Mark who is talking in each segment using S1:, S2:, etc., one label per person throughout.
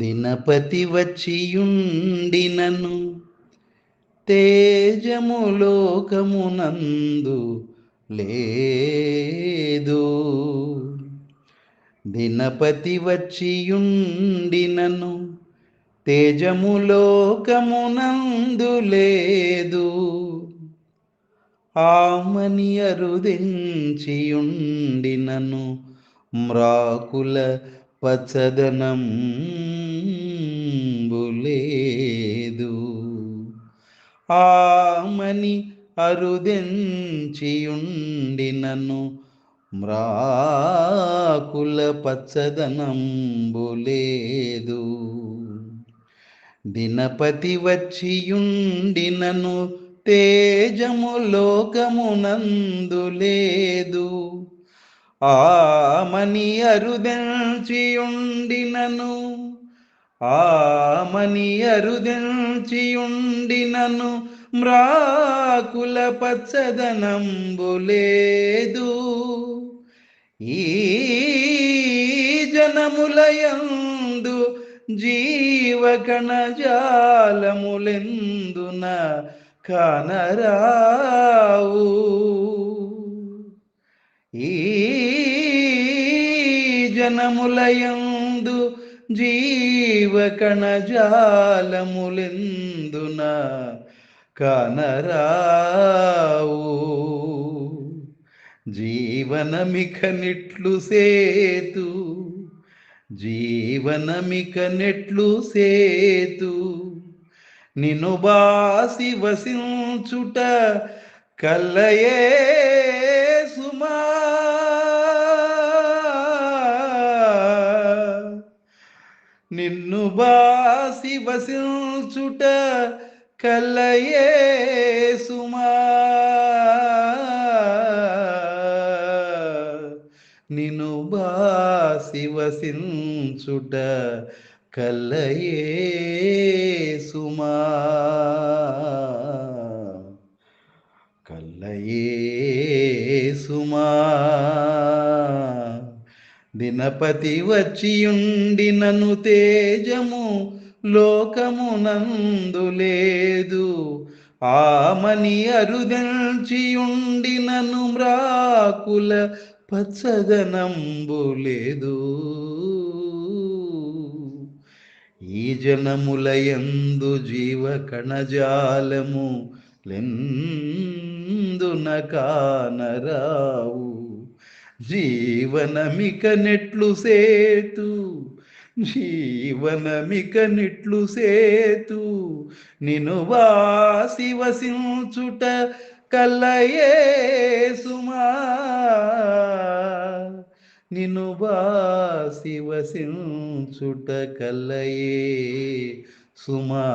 S1: దినపతి వచ్చియుండినను తేజములోకమునందు లేదు. దినపతి వచ్చియుండినను తేజములోకమునందు లేదు. ఆమని అరుదెంచియుండినను మ్రాకుల పచ్చదనంబు లేదు. ఆమని అరుదెంచియుండినను మ్రాకుల పచ్చదనంబు లేదు. దినపతి వచ్చియుండినను తేజములోకమునందు లేదు. ఆమని అరుదెంచియుండినను మ్రాకుల పచ్చదనంబు లేదు. ఈ జనములయందు జీవకణజాలములెందున కానరావు. ఈ జనములయందు జీవకణజాలములెందున కానరావు. జీవనమిక నిట్లు సేతు, జీవనమిక నెట్లు సేతు. నిను బాసి వసించుట కల్లయే సుమా. నిన్ను బాసి వసించుట కల్లయే సుమా. నిన్ను బాసి వసించుట కల్లయే సుమా. కల్లయే సుమా. దినపతి వచ్చియుండినను తేజము లోకమునందు లేదు. ఆమని అరుదెంచియుండినను మ్రాకుల పచ్చదనంబు లేదు. ఈ జనములయందు జీవకణజాలము లెందున కానరావు. జీవనమిక నెట్లు సేతు, జీవనమిక నిట్లు సేతు. నిను వాసి వసించుట కల్లయే సుమా. నిను వాసి వసించుట కల్లయే సుమా.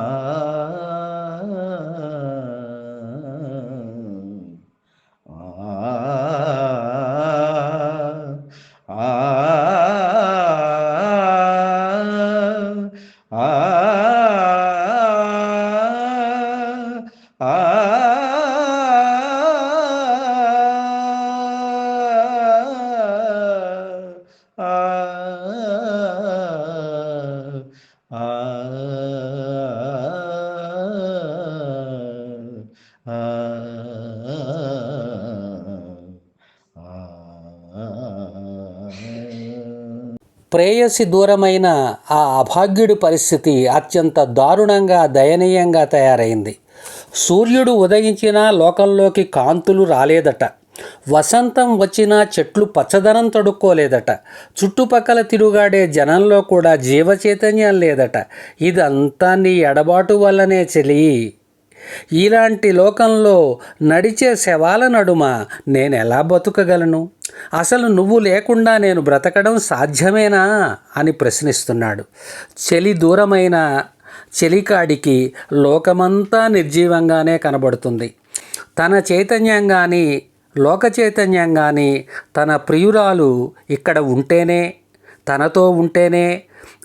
S2: ప్రేయసి దూరమైన ఆ అభాగ్యుడి పరిస్థితి అత్యంత దారుణంగా దయనీయంగా తయారైంది. సూర్యుడు ఉదయించినా లోకంలోకి కాంతులు రాలేదట. వసంతం వచ్చినా చెట్లు పచ్చదనం తడుక్కోలేదట. చుట్టుపక్కల తిరుగాడే జనంలో కూడా జీవచైతన్యం లేదట. ఇదంతా నీ ఎడబాటు వల్లనే చెలి. ఇలాంటి లోకంలో నడిచే శవాల నడుమ నేనెలా బతుకగలను? అసలు నువ్వు లేకుండా నేను బ్రతకడం సాధ్యమేనా అని ప్రశ్నిస్తున్నాడు. చెలి దూరమైన చెలికాడికి లోకమంతా నిర్జీవంగానే కనబడుతుంది. తన చైతన్యం కానీ లోక చైతన్యం కానీ తన ప్రియురాలు ఇక్కడ ఉంటేనే, తనతో ఉంటేనే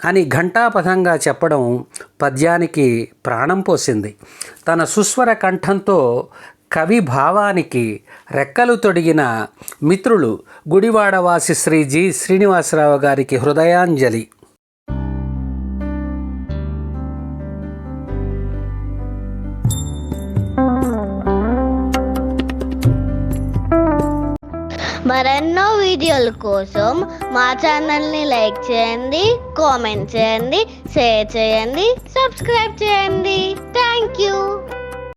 S2: అని ఘంటాపథంగా చెప్పడం పద్యానికి ప్రాణం పోసింది. తన సుస్వర కంఠంతో కవి భావానికి రెక్కలు తొడిగిన మిత్రులు గుడివాడవాసి శ్రీ జి శ్రీనివాసరావు గారికి హృదయాంజలి.
S3: మరెన్నో వీడియోల కోసం మా ఛానల్ని లైక్ చేయండి, కామెంట్ చేయండి, షేర్ చేయండి, సబ్స్క్రైబ్ చేయండి. Thank you.